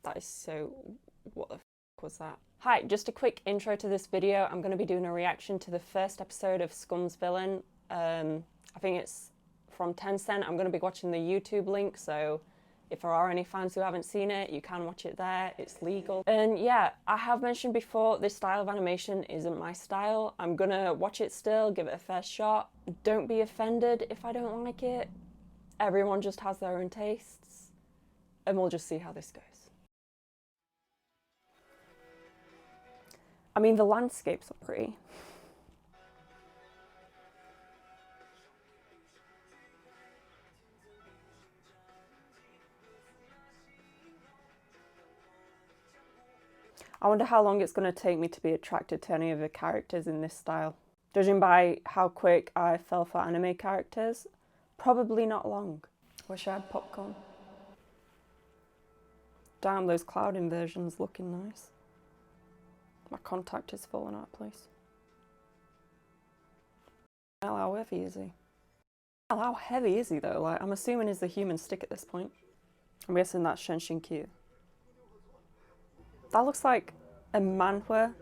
That is so... what the f was that? Hi, just a quick intro to this video. I'm going to be doing a reaction to the first episode of Scum's Villain. I think it's from Tencent. I'm going to be watching the YouTube link, so if there are any fans who haven't seen it, you can watch it there. It's legal. And yeah, I have mentioned before, this style of animation isn't my style. I'm going to watch it still, give it a fair shot. Don't be offended if I don't like it. Everyone just has their own tastes. And we'll just see how this goes. I mean, the landscapes are pretty. I wonder how long it's going to take me to be attracted to any of the characters in this style. Judging by how quick I fell for anime characters, probably not long. Wish I had popcorn. Damn, those cloud inversions looking nice. My contact is falling out of place. How heavy is he? How heavy is he though? Like, I'm assuming he's the human stick at this point. I'm guessing that's Shenshin Q. That looks like a manhwa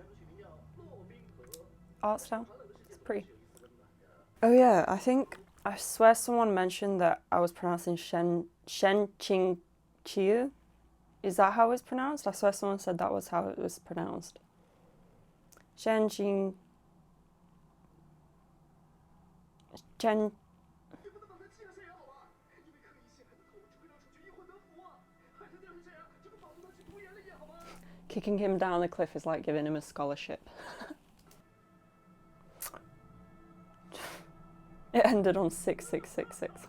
art style. It's pretty. Oh yeah, I swear someone mentioned that I was pronouncing Shenshin Q. Is that how it's pronounced? I swear someone said that was how it was pronounced. Shenshin... Kicking him down the cliff is like giving him a scholarship. It ended on 6666.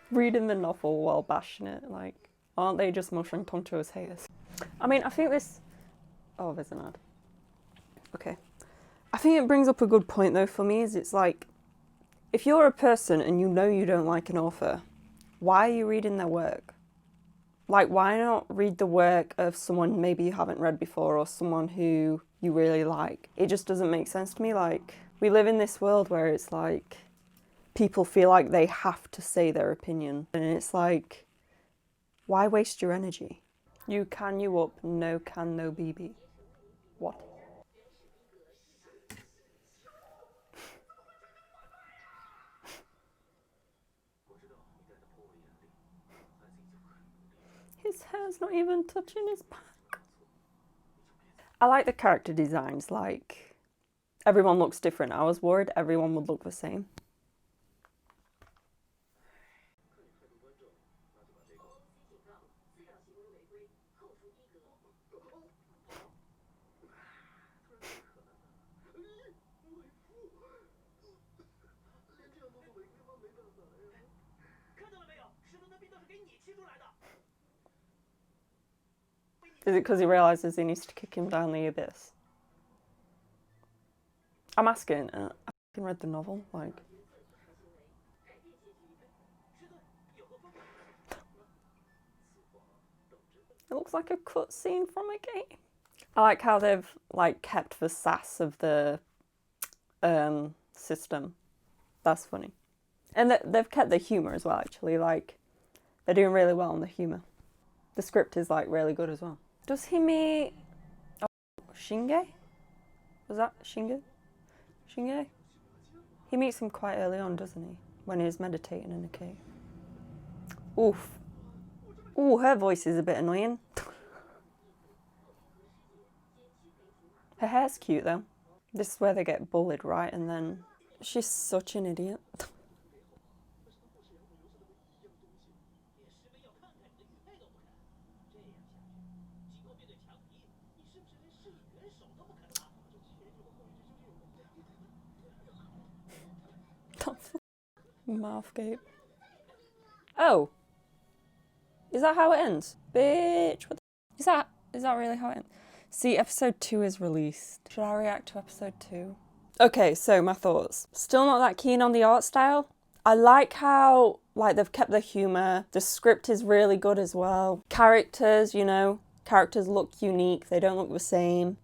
Reading the novel while bashing it, like, aren't they just Motion Toncho's haters? I mean, I think this... Oh, there's an ad. Okay. I think it brings up a good point though for me, is it's like, if you're a person and you know you don't like an author, why are you reading their work? Like, why not read the work of someone maybe you haven't read before or someone who you really like? It just doesn't make sense to me. Like, we live in this world where it's like, people feel like they have to say their opinion. And it's like, why waste your energy? You can you up, no can no BB. What? His hair's not even touching his back. I like the character designs, like, everyone looks different. I was worried everyone would look the same. Is it because he realises he needs to kick him down the abyss? I'm asking, I fucking read the novel, like... It looks like a cutscene from a game. I like how they've, like, kept the sass of the system. That's funny. And they've kept the humour as well, actually. Like, they're doing really well on the humour. The script is, like, really good as well. Does he meet... Oh, Shinge? Was that Shinge? Shinge? He meets him quite early on, doesn't he? When he's meditating in a cave. Oof. Ooh, her voice is a bit annoying. Her hair's cute, though. This is where they get bullied, right? And then... She's such an idiot. Mouth gape. Oh. Is that how it ends? Bitch, what the... Is that really how it ends? See, episode 2 is released. Should I react to episode 2? Okay, so my thoughts. Still not that keen on the art style. I like how, like, they've kept the humour. The script is really good as well. Characters, you know, characters look unique, they don't look the same.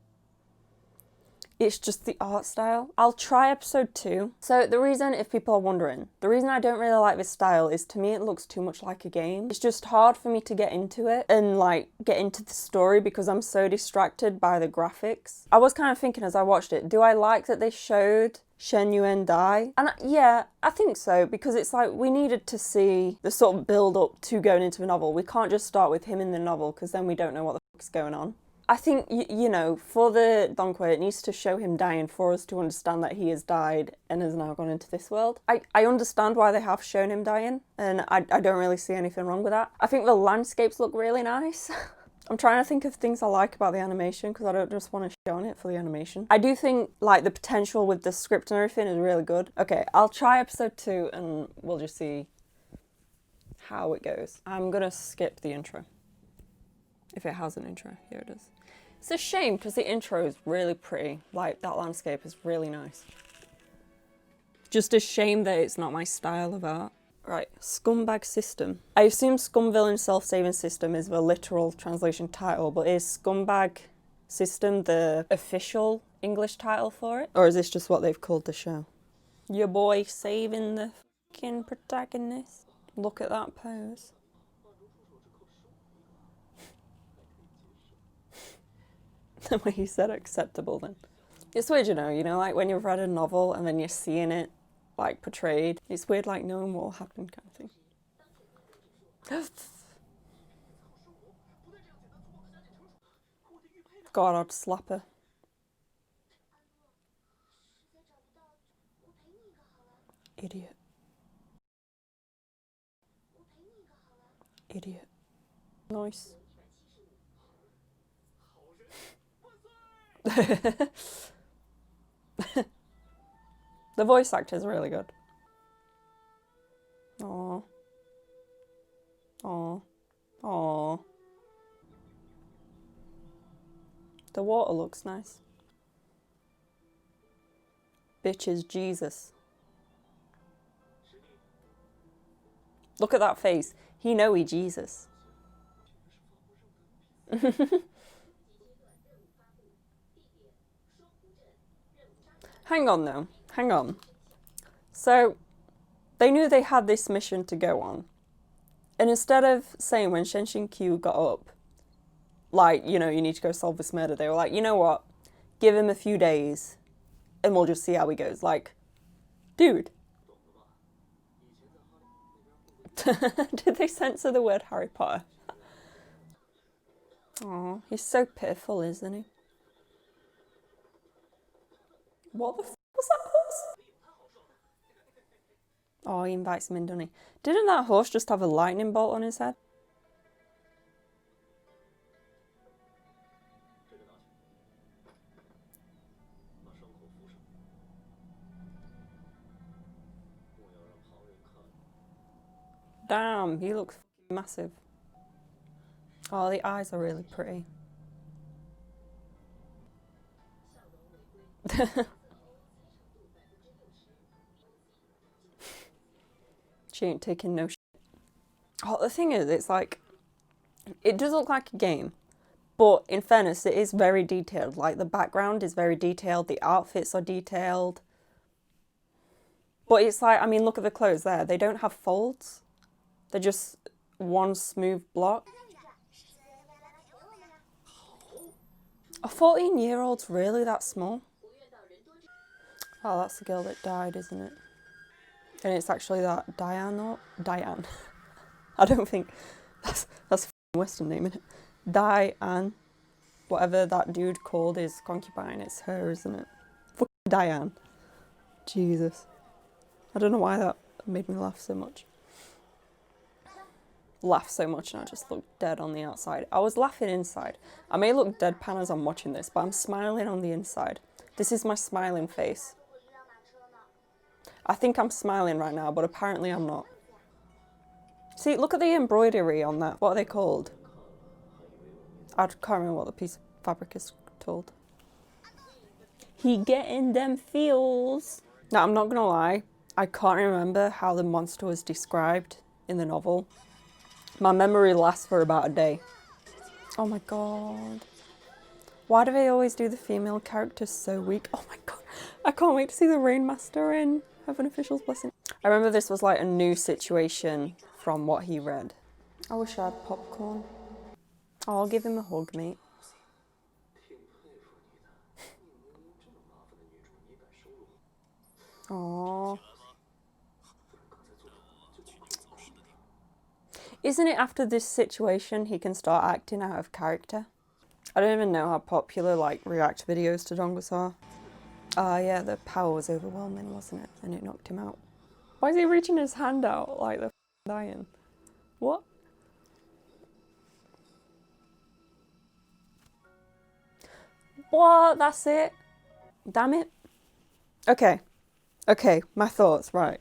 It's just the art style. I'll try episode 2. So the reason, if people are wondering, the reason I don't really like this style is to me it looks too much like a game. It's just hard for me to get into it and like get into the story because I'm so distracted by the graphics. I was kind of thinking as I watched it, do I like that they showed Shen Yuan die? And yeah, I think so, because it's like we needed to see the sort of build up to going into the novel. We can't just start with him in the novel because then we don't know what the fuck's going on. I think, you know, for the donghua, it needs to show him dying for us to understand that he has died and has now gone into this world. I understand why they have shown him dying, and I don't really see anything wrong with that. I think the landscapes look really nice. I'm trying to think of things I like about the animation because I don't just want to shit on it for the animation. I do think, like, the potential with the script and everything is really good. Okay, I'll try episode 2 and we'll just see how it goes. I'm gonna skip the intro. If it has an intro, here it is. It's a shame because the intro is really pretty. Like, that landscape is really nice. Just a shame that it's not my style of art. Right, Scumbag System. I assume Scumvillain Self-Saving System is the literal translation title, but is Scumbag System the official English title for it? Or is this just what they've called the show? Your boy saving the fucking protagonist. Look at that pose. The way you said acceptable then. It's weird, you know, like when you've read a novel and then you're seeing it like portrayed. It's weird, like knowing what will happen kind of thing. God, I'd slap her. Idiot. Idiot. Nice. The voice actor is really good. Aww. Aww. Aww. The water looks nice. Bitch is Jesus. Look at that face. He know he Jesus. Hang on though, hang on. So, they knew they had this mission to go on. And instead of saying when Shen Qiu got up, like, you know, you need to go solve this murder, they were like, you know what, give him a few days and we'll just see how he goes. Like, dude. Did they censor the word Harry Potter? Aw, he's so pitiful, isn't he? What the f was that horse? Oh, he invites him in, doesn't he? Didn't that horse just have a lightning bolt on his head? Damn, he looks massive. Oh, the eyes are really pretty. She ain't taking no shit. Oh, the thing is, it's like, it does look like a game, but in fairness, it is very detailed. Like, the background is very detailed, the outfits are detailed. But it's like, I mean, look at the clothes there. They don't have folds. They're just one smooth block. A 14-year-old's really that small? Oh, that's the girl that died, isn't it? And it's actually that Diane. I don't think that's a Western name, isn't it? Diane. Whatever that dude called his concubine, it's her, isn't it? Fucking Diane. Jesus. I don't know why that made me laugh so much. Laugh so much and I just looked dead on the outside. I was laughing inside. I may look deadpan as I'm watching this, but I'm smiling on the inside. This is my smiling face. I think I'm smiling right now, but apparently I'm not. See, look at the embroidery on that. What are they called? I can't remember what the piece of fabric is called. He getting them feels. Now, I'm not gonna lie. I can't remember how the monster was described in the novel. My memory lasts for about a day. Oh my god. Why do they always do the female characters so weak? Oh my god. I can't wait to see the Rainmaster in Heaven Official's Blessing. I remember this was like a new situation from what he read. I wish I had popcorn. Oh, I'll give him a hug, mate. Aww. Isn't it after this situation he can start acting out of character? I don't even know how popular like react videos to donghua are. Ah yeah, the power was overwhelming, wasn't it? And it knocked him out. Why is he reaching his hand out like they're dying? What? What? That's it? Damn it. Okay. Okay, my thoughts, right.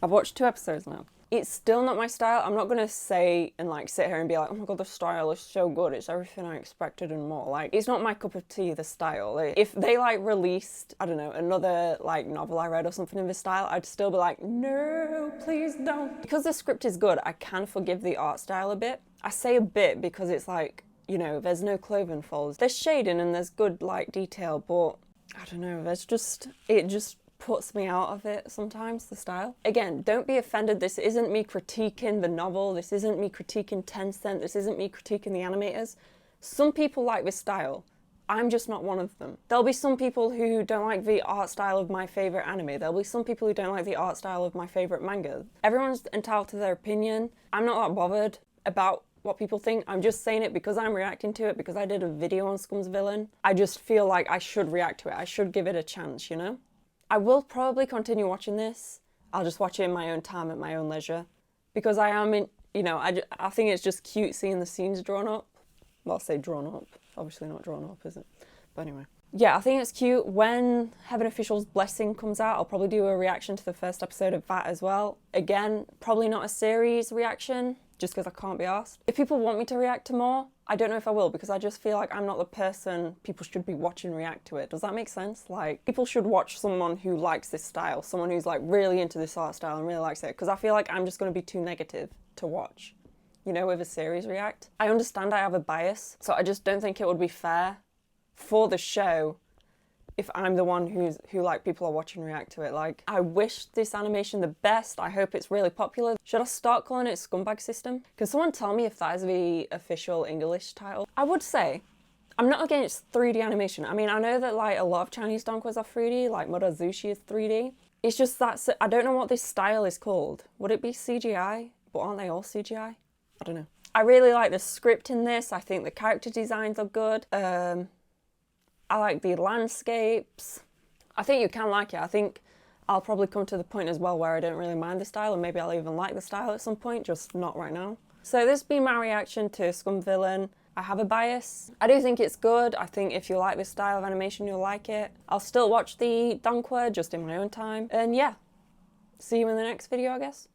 I've watched 2 episodes now. It's still not my style. I'm not gonna say and like sit here and be like, oh my god, the style is so good. It's everything I expected and more. Like, it's not my cup of tea, the style. If they like released, I don't know, another like novel I read or something in this style, I'd still be like, no, please don't. Because the script is good, I can forgive the art style a bit. I say a bit because it's like, you know, there's no cloven folds. There's shading and there's good like detail, but I don't know, it just puts me out of it sometimes, the style. Again, don't be offended. This isn't me critiquing the novel. This isn't me critiquing Tencent. This isn't me critiquing the animators. Some people like this style. I'm just not one of them. There'll be some people who don't like the art style of my favorite anime. There'll be some people who don't like the art style of my favorite manga. Everyone's entitled to their opinion. I'm not that bothered about what people think. I'm just saying it because I'm reacting to it, because I did a video on Scum's villain. I just feel like I should react to it. I should give it a chance, you know? I will probably continue watching this. I'll just watch it in my own time at my own leisure. Because I am in, you know, I think it's just cute seeing the scenes drawn up. Well, I'll say drawn up. Obviously not drawn up, is it? But anyway. Yeah, I think it's cute. When Heaven Official's Blessing comes out, I'll probably do a reaction to the first episode of that as well. Again, probably not a series reaction, just because I can't be asked. If people want me to react to more, I don't know if I will, because I just feel like I'm not the person people should be watching react to it. Does that make sense? Like, people should watch someone who likes this style, someone who's like really into this art style and really likes it, because I feel like I'm just going to be too negative to watch, you know, with a series react. I understand I have a bias, so I just don't think it would be fair for the show if I'm the one who like people are watching react to it. Like, I wish this animation the best. I hope it's really popular. Should I start calling it Scumbag System? Can someone tell me if that is the official English title? I would say I'm not against 3D animation. I mean, I know that like a lot of Chinese donghua are 3D, like Murazushi is 3D. It's just that I don't know what this style is called. Would it be CGI? But aren't they all CGI? I don't know. I really like the script in this. I think the character designs are good. I like the landscapes. I think you can like it. I think I'll probably come to the point as well where I don't really mind the style, and maybe I'll even like the style at some point, just not right now. So this has been my reaction to Scum Villain. I have a bias. I do think it's good. I think if you like this style of animation, you'll like it. I'll still watch the donghua just in my own time. And yeah, see you in the next video, I guess.